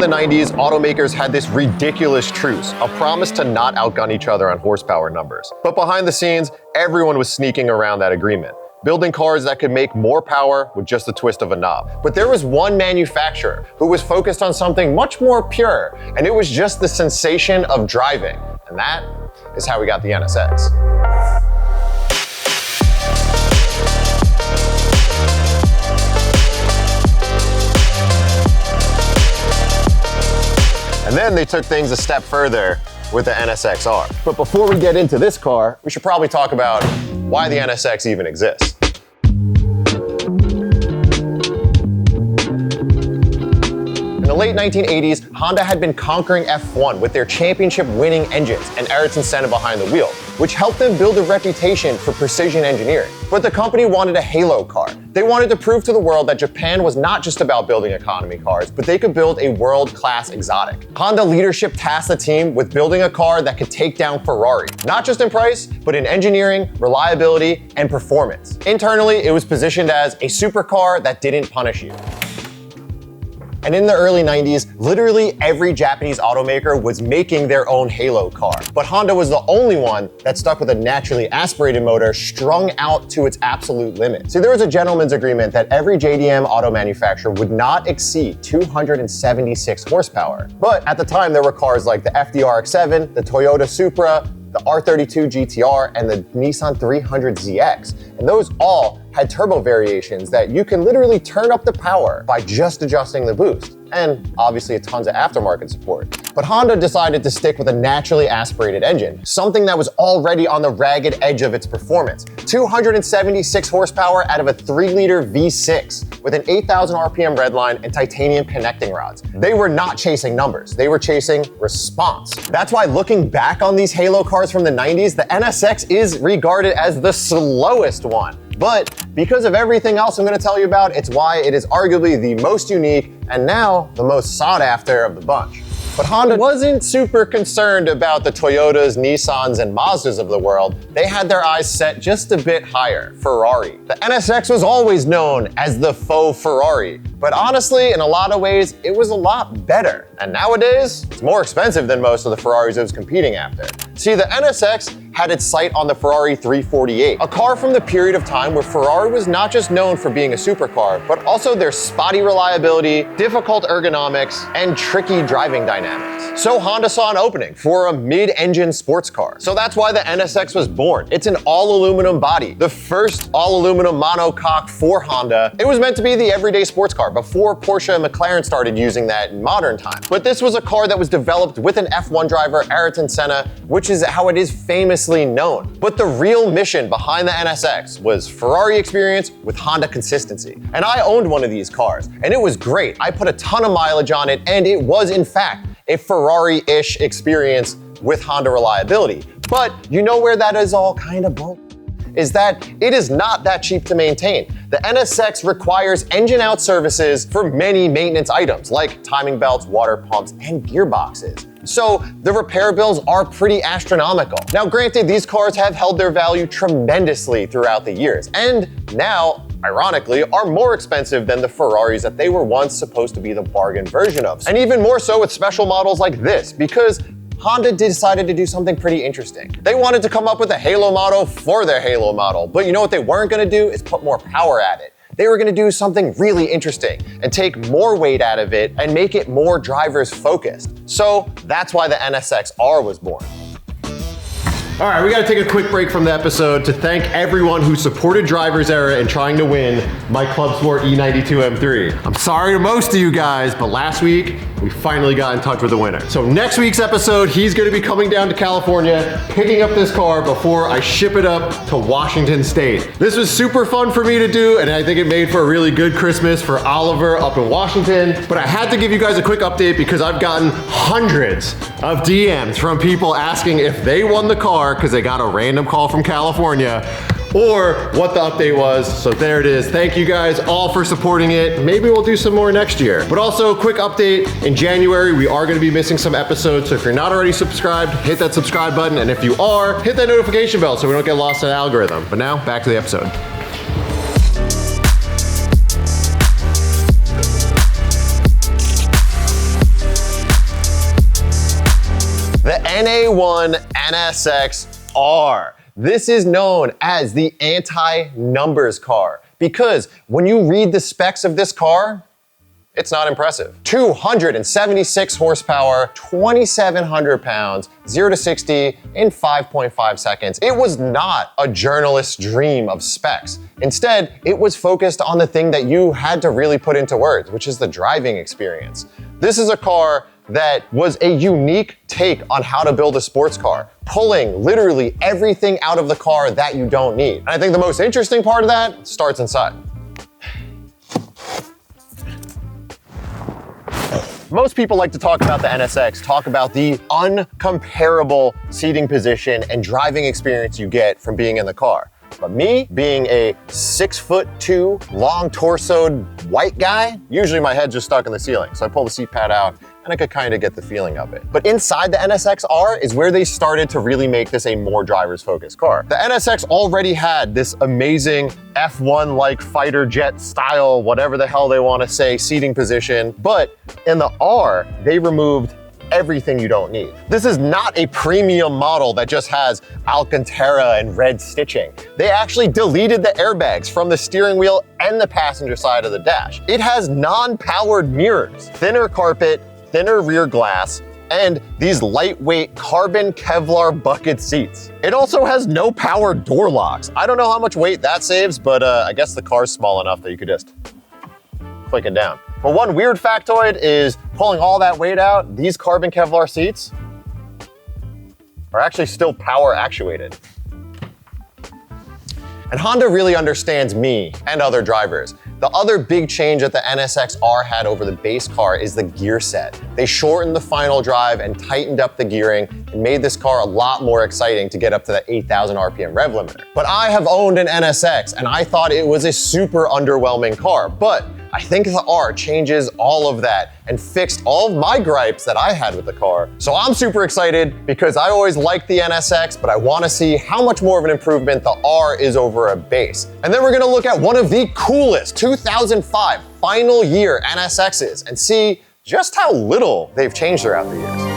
the 90s, automakers had this ridiculous truce, a promise to not outgun each other on horsepower numbers. But behind the scenes, everyone was sneaking around that agreement, building cars that could make more power with just the twist of a knob. But there was one manufacturer who was focused on something much more pure, and it was just the sensation of driving. And that is how we got the NSX. And then they took things a step further with the NSX-R. But before we get into this car, we should probably talk about why the NSX even exists. In the late 1980s, Honda had been conquering F1 with their championship-winning engines and Ayrton Senna behind the wheel, which helped them build a reputation for precision engineering. But the company wanted a halo car. They wanted to prove to the world that Japan was not just about building economy cars, but they could build a world-class exotic. Honda leadership tasked the team with building a car that could take down Ferrari, not just in price, but in engineering, reliability, and performance. Internally, it was positioned as a supercar that didn't punish you. And in the early 90s, literally every Japanese automaker was making their own halo car. But Honda was the only one that stuck with a naturally aspirated motor strung out to its absolute limit. See, there was a gentleman's agreement that every JDM auto manufacturer would not exceed 276 horsepower. But at the time, there were cars like the FD-RX-7, the Toyota Supra, the R32 GTR, and the Nissan 300ZX. And those all had turbo variations that you can literally turn up the power by just adjusting the boost. And obviously tons of aftermarket support. But Honda decided to stick with a naturally aspirated engine, something that was already on the ragged edge of its performance. 276 horsepower out of a 3-liter V6 with an 8,000 RPM redline and titanium connecting rods. They were not chasing numbers, they were chasing response. That's why looking back on these halo cars from the 90s, the NSX is regarded as the slowest one. But because of everything else I'm going to tell you about, it's why it is arguably the most unique and now the most sought after of the bunch. But Honda wasn't super concerned about the Toyotas, Nissans, and Mazdas of the world. They had their eyes set just a bit higher, Ferrari. The NSX was always known as the faux Ferrari, but honestly, in a lot of ways, it was a lot better. And nowadays, it's more expensive than most of the Ferraris it was competing after. See, the NSX had its sight on the Ferrari 348, a car from the period of time where Ferrari was not just known for being a supercar, but also their spotty reliability, difficult ergonomics, and tricky driving dynamics. So Honda saw an opening for a mid-engine sports car. So that's why the NSX was born. It's an all-aluminum body, the first all-aluminum monocoque for Honda. It was meant to be the everyday sports car before Porsche and McLaren started using that in modern times. But this was a car that was developed with an F1 driver, Ayrton Senna, which is how it is famously known. But the real mission behind the NSX was Ferrari experience with Honda consistency. And I owned one of these cars, and it was great. I put a ton of mileage on it, and it was, in fact, a Ferrari-ish experience with Honda reliability. But you know where that is all kind of broke? Is that it is not that cheap to maintain. The NSX requires engine out services for many maintenance items like timing belts, water pumps, and gearboxes. So the repair bills are pretty astronomical. Now granted, these cars have held their value tremendously throughout the years, and now, ironically, are more expensive than the Ferraris that they were once supposed to be the bargain version of. And even more so with special models like this, because Honda decided to do something pretty interesting. They wanted to come up with a halo model for their halo model, but you know what they weren't gonna do is put more power at it. They were gonna do something really interesting and take more weight out of it and make it more drivers focused. So that's why the NSX-R was born. All right, we gotta take a quick break from the episode to thank everyone who supported Driver's Era in trying to win my Clubsport E92 M3. I'm sorry to most of you guys, but last week, we finally got in touch with the winner. So next week's episode, he's gonna be coming down to California, picking up this car before I ship it up to Washington State. This was super fun for me to do, and I think it made for a really good Christmas for Oliver up in Washington. But I had to give you guys a quick update because I've gotten hundreds of DMs from people asking if they won the car because they got a random call from California, or what the update was. So there it is. Thank you guys all for supporting it. Maybe we'll do some more next year. But also, quick update, in January, we are gonna be missing some episodes, so if you're not already subscribed, hit that subscribe button, and if you are, hit that notification bell so we don't get lost in the algorithm. But now, back to the episode. NA1 NSX-R. This is known as the anti-numbers car because when you read the specs of this car, it's not impressive. 276 horsepower, 2,700 pounds, 0 to 60 in 5.5 seconds. It was not a journalist's dream of specs. Instead, it was focused on the thing that you had to really put into words, which is the driving experience. This is a car that was a unique take on how to build a sports car, pulling literally everything out of the car that you don't need. And I think the most interesting part of that starts inside. Most people like to talk about the NSX, talk about the uncomparable seating position and driving experience you get from being in the car. But me, being a 6'2", long torsoed white guy, usually my head's just stuck in the ceiling. So I pull the seat pad out and I could kind of get the feeling of it. But inside the NSX-R is where they started to really make this a more driver's focused car. The NSX already had this amazing F1-like fighter jet style, whatever the hell they want to say, seating position. But in the R, they removed everything you don't need. This is not a premium model that just has Alcantara and red stitching. They actually deleted the airbags from the steering wheel and the passenger side of the dash. It has non-powered mirrors, thinner carpet, thinner rear glass, and these lightweight carbon Kevlar bucket seats. It also has no power door locks. I don't know how much weight that saves, but I guess the car's small enough that you could just click it down. But one weird factoid is pulling all that weight out, these carbon Kevlar seats are actually still power actuated. And Honda really understands me and other drivers. The other big change that the NSX-R had over the base car is the gear set. They shortened the final drive and tightened up the gearing and made this car a lot more exciting to get up to the 8,000 RPM rev limiter. But I have owned an NSX and I thought it was a super underwhelming car, but I think the R changes all of that and fixed all of my gripes that I had with the car. So I'm super excited because I always liked the NSX, but I wanna see how much more of an improvement the R is over a base. And then we're gonna look at one of the coolest 2005 final year NSXs and see just how little they've changed throughout the years.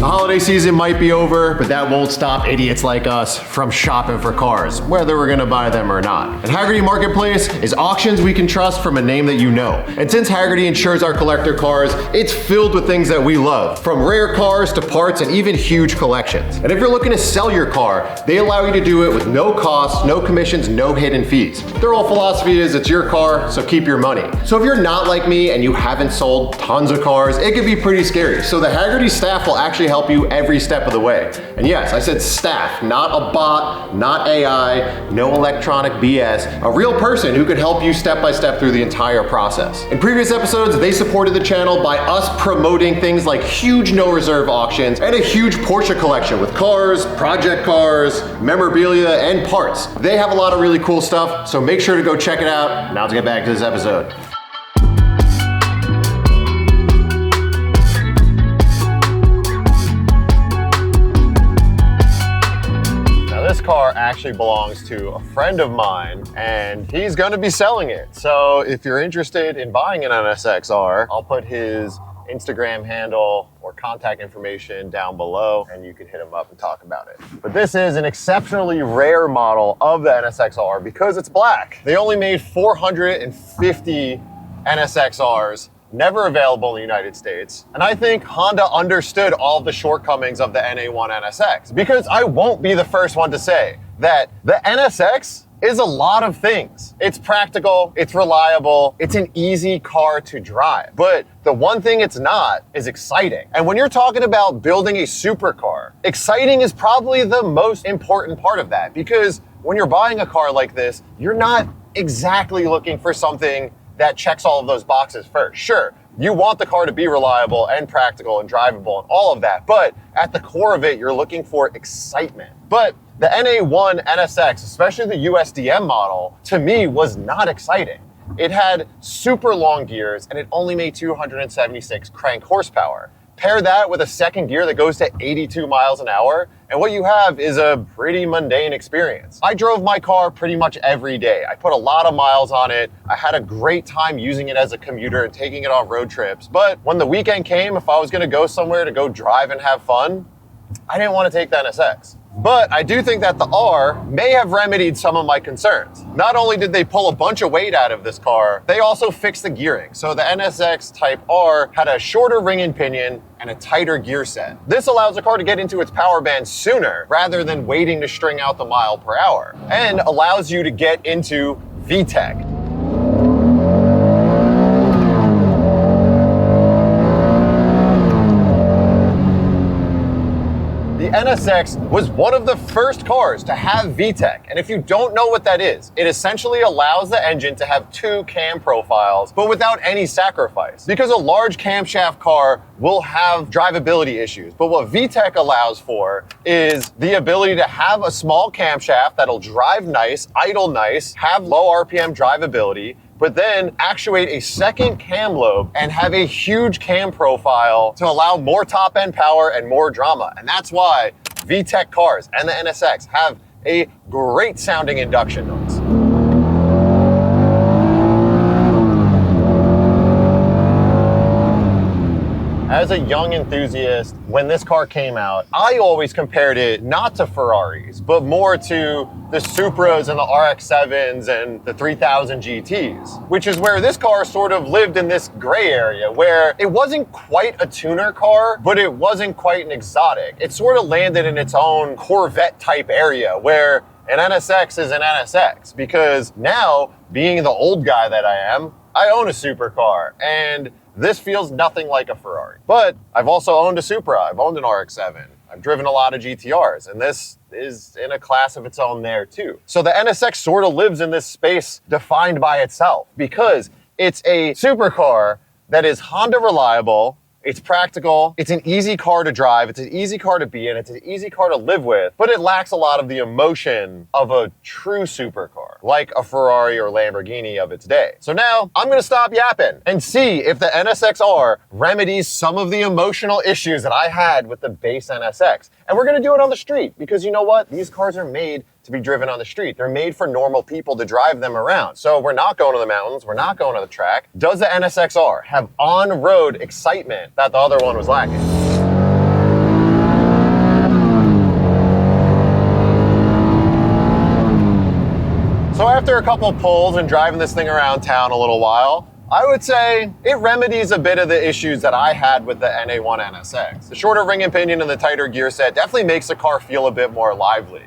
The holiday season might be over, but that won't stop idiots like us from shopping for cars, whether we're gonna buy them or not. And Hagerty Marketplace is auctions we can trust from a name that you know. And since Hagerty insures our collector cars, it's filled with things that we love, from rare cars to parts and even huge collections. And if you're looking to sell your car, they allow you to do it with no costs, no commissions, no hidden fees. Their whole philosophy is it's your car, so keep your money. So if you're not like me and you haven't sold tons of cars, it can be pretty scary. So the Hagerty staff will actually help you every step of the way. And yes, I said staff, not a bot, not AI, no electronic BS, a real person who could help you step by step through the entire process. In previous episodes, they supported the channel by us promoting things like huge no reserve auctions and a huge Porsche collection with cars, project cars, memorabilia, and parts. They have a lot of really cool stuff, so make sure to go check it out. Now to get back to this episode. This car actually belongs to a friend of mine and he's gonna be selling it. So if you're interested in buying an NSX-R, I'll put his Instagram handle or contact information down below and you can hit him up and talk about it. But this is an exceptionally rare model of the NSX-R because it's black. They only made 450 NSX-Rs, never available in the United States. And I think Honda understood all the shortcomings of the NA1 NSX because I won't be the first one to say that the NSX is a lot of things. It's practical, it's reliable, it's an easy car to drive. But the one thing it's not is exciting. And when you're talking about building a supercar, exciting is probably the most important part of that because when you're buying a car like this, you're not exactly looking for something that checks all of those boxes first. Sure, you want the car to be reliable and practical and drivable and all of that, but at the core of it, you're looking for excitement. But the NA1 NSX, especially the USDM model, to me was not exciting. It had super long gears and it only made 276 crank horsepower. Pair that with a second gear that goes to 82 miles an hour, and what you have is a pretty mundane experience. I drove my car pretty much every day. I put a lot of miles on it. I had a great time using it as a commuter and taking it on road trips. But when the weekend came, if I was gonna go somewhere to go drive and have fun, I didn't want to take the NSX. But I do think that the R may have remedied some of my concerns. Not only did they pull a bunch of weight out of this car, they also fixed the gearing. So the NSX Type R had a shorter ring and pinion and a tighter gear set. This allows the car to get into its power band sooner rather than waiting to string out the mile per hour, and allows you to get into VTEC. The NSX was one of the first cars to have VTEC, and if you don't know what that is, it essentially allows the engine to have two cam profiles, but without any sacrifice. Because a large camshaft car will have drivability issues, but what VTEC allows for is the ability to have a small camshaft that'll drive nice, idle nice, have low RPM drivability, but then actuate a second cam lobe and have a huge cam profile to allow more top end power and more drama. And that's why VTEC cars and the NSX have a great sounding induction noise. As a young enthusiast, when this car came out, I always compared it not to Ferraris, but more to the Supras and the RX-7s and the 3000 GTs, which is where this car sort of lived in this gray area where it wasn't quite a tuner car, but it wasn't quite an exotic. It sort of landed in its own Corvette type area where an NSX is an NSX, because now, being the old guy that I am, I own a supercar, and this feels nothing like a Ferrari. But I've also owned a Supra, I've owned an RX-7, I've driven a lot of GTRs, and this is in a class of its own there too. So the NSX sort of lives in this space defined by itself, because it's a supercar that is Honda reliable, it's practical, it's an easy car to drive, it's an easy car to be in, it's an easy car to live with, but it lacks a lot of the emotion of a true supercar, like a Ferrari or Lamborghini of its day. So now, I'm gonna stop yapping and see if the NSX-R remedies some of the emotional issues that I had with the base NSX. And we're gonna do it on the street, because you know what? These cars are made to be driven on the street. They're made for normal people to drive them around. So we're not going to the mountains, we're not going to the track. Does the NSX-R have on-road excitement that the other one was lacking? So after a couple pulls and driving this thing around town a little while, I would say it remedies a bit of the issues that I had with the NA1 NSX. The shorter ring and pinion and the tighter gear set definitely makes the car feel a bit more lively.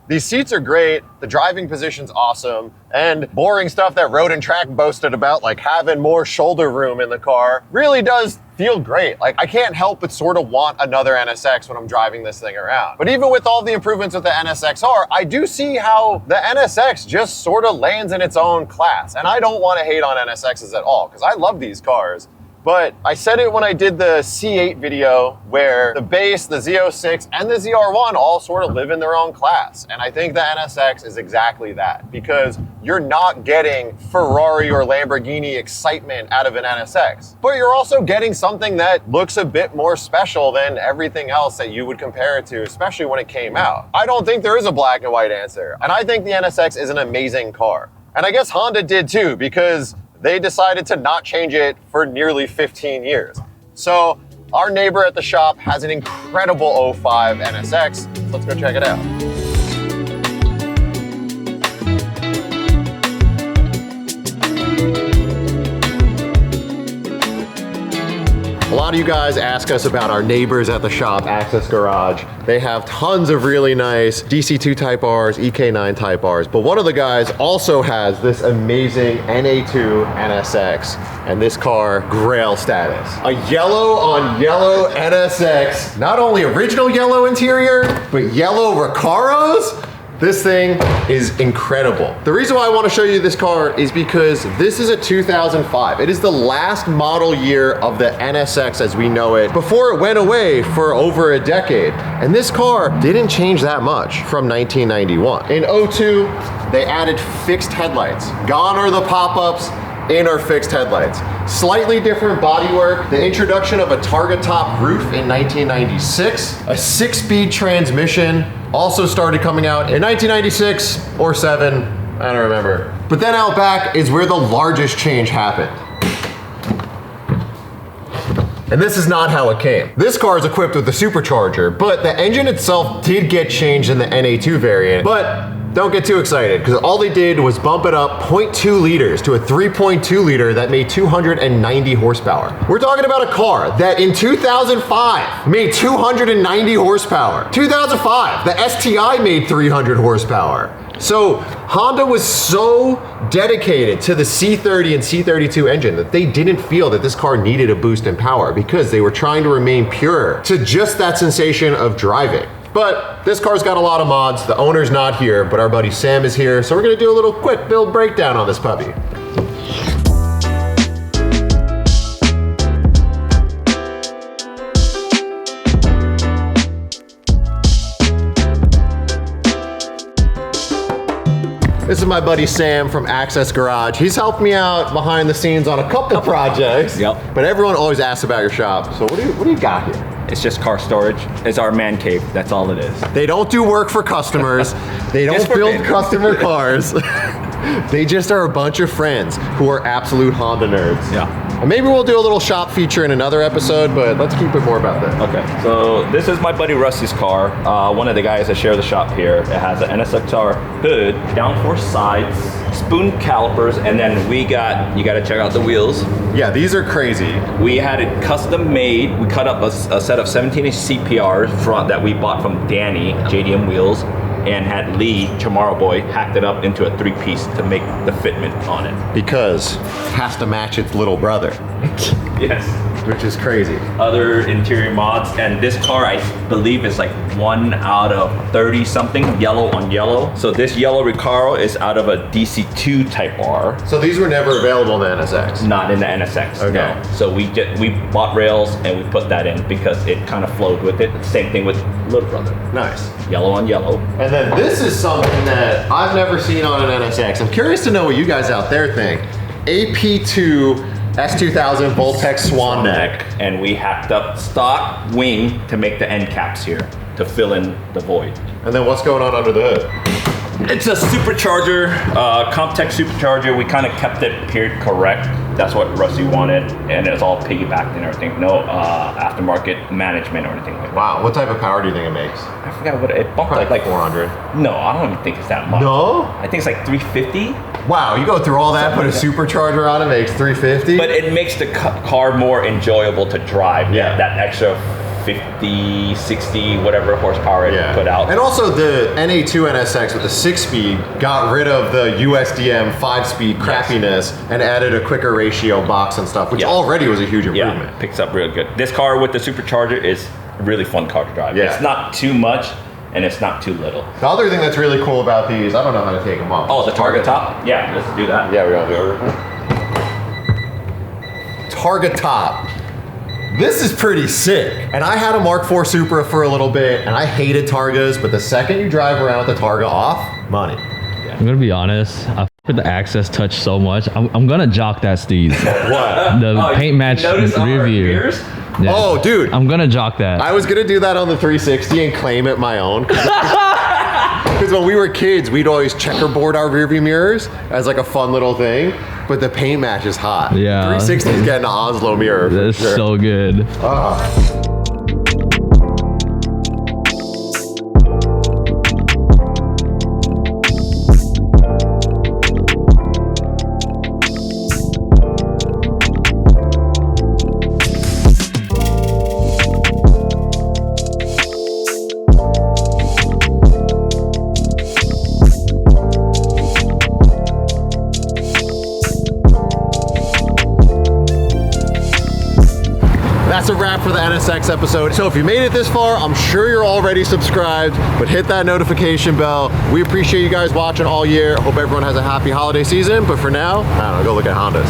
These seats are great, the driving position's awesome, and boring stuff that Road and Track boasted about, like having more shoulder room in the car, really does feel great. Like, I can't help but sort of want another NSX when I'm driving this thing around. But even with all the improvements with the NSX-R, I do see how the NSX just sort of lands in its own class. And I don't want to hate on NSXs at all, because I love these cars. But I said it when I did the C8 video, where the base, the Z06, and the ZR1 all sort of live in their own class. And I think the NSX is exactly that, because you're not getting Ferrari or Lamborghini excitement out of an NSX, but you're also getting something that looks a bit more special than everything else that you would compare it to, especially when it came out. I don't think there is a black and white answer. And I think the NSX is an amazing car. And I guess Honda did too, because they decided to not change it for nearly 15 years. So our neighbor at the shop has an incredible 05 NSX. Let's go check it out. A lot of you guys ask us about our neighbors at the shop, Access Garage. They have tons of really nice DC2 Type Rs, EK9 Type Rs, but one of the guys also has this amazing NA2 NSX, and this car, grail status. A yellow on yellow NSX, not only original yellow interior, but yellow Recaros. This thing is incredible. The reason why I want to show you this car is because this is a 2005. It is the last model year of the NSX as we know it, before it went away for over a decade. And this car didn't change that much from 1991. In 02, they added fixed headlights. Gone are the pop-ups. in our fixed headlights. Slightly different bodywork, the introduction of a Targa top roof in 1996, a 6-speed transmission also started coming out in 1996 or 7, I don't remember. But then out back is where the largest change happened. And this is not how it came. This car is equipped with a supercharger, but the engine itself did get changed in the NA2 variant, but don't get too excited, because all they did was bump it up 0.2 liters to a 3.2 liter that made 290 horsepower. We're talking about a car that in 2005 made 290 horsepower. 2005, the STI made 300 horsepower. So Honda was so dedicated to the C30 and C32 engine that they didn't feel that this car needed a boost in power because they were trying to remain pure to just that sensation of driving. But this car's got a lot of mods. The owner's not here, but our buddy Sam is here. So we're gonna do a little quick build breakdown on this puppy. This is my buddy Sam from Access Garage. He's helped me out behind the scenes on a couple projects. Yep. But everyone always asks about your shop. So what do you got here? It's just car storage. It's our man cave. That's all it is. They don't do work for customers. They don't build customer cars. They just are a bunch of friends who are absolute Honda nerds. Yeah. And maybe we'll do a little shop feature in another episode, but let's keep it more about that. Okay, so this is my buddy Rusty's car. One of the guys that share the shop here. It has an NSX-R hood, downforce sides, spoon calipers, and then you gotta check out the wheels. Yeah, these are crazy. We had it custom made. We cut up a set of 17-inch CPRs front that we bought from Danny, JDM Wheels, and had Lee, Chamorro Boy, hacked it up into a 3-piece to make the fitment on it. Because it has to match its little brother. Yes. Which is crazy. Other interior mods, and this car I believe is like 1 out of 30 something, yellow on yellow. So this yellow Recaro is out of a DC2 Type R. So these were never available in the NSX? Not in the NSX, okay. No. So we bought rails and we put that in because it kind of flowed with it. Same thing with Little Brother. Nice. Yellow on yellow. And then this is something that I've never seen on an NSX. I'm curious to know what you guys out there think. AP2 S2000 VTEC Swan Neck. And we hacked up stock wing to make the end caps here to fill in the void. And then what's going on under the hood? It's a supercharger, Comptech supercharger. We kind of kept it period correct. That's what Rusty wanted, and it's all piggybacked and everything. No aftermarket management or anything like that. Wow, what type of power do you think it makes? I forgot what it bumped Probably up like 400. No, I don't even think it's that much. No? I think it's like 350. Wow, you go through all that, put a supercharger on it, makes 350? But it makes the car more enjoyable to drive. Yeah. That extra 50, 60, whatever horsepower it put out. And also the NA2 NSX with the 6-speed got rid of the USDM 5-speed crappiness and added a quicker ratio box and stuff, which already was a huge improvement. Yeah, picks up real good. This car with the supercharger is a really fun car to drive. Yeah. It's not too much and it's not too little. The other thing that's really cool about these, I don't know how to take them off. Oh, the Targa top? Yeah, let's do that. Yeah, we're gonna do it. Targa top. This is pretty sick. And I had a Mark IV Supra for a little bit, and I hated Targas, but the second you drive around with the Targa off, money. I'm gonna be honest, I f with the Access Touch so much, I'm gonna jock that Steve. What? The paint match rear view. Yeah. Oh, dude. I'm gonna jock that. I was gonna do that on the 360 and claim it my own. Because when we were kids, we'd always checkerboard our rearview mirrors as like a fun little thing. But the paint match is hot. Yeah. 360 is getting an Oslo mirror. That's so good. That's a wrap for the NSX episode. So if you made it this far, I'm sure you're already subscribed, but hit that notification bell. We appreciate you guys watching all year. Hope everyone has a happy holiday season, but for now, I don't know, go look at Hondas.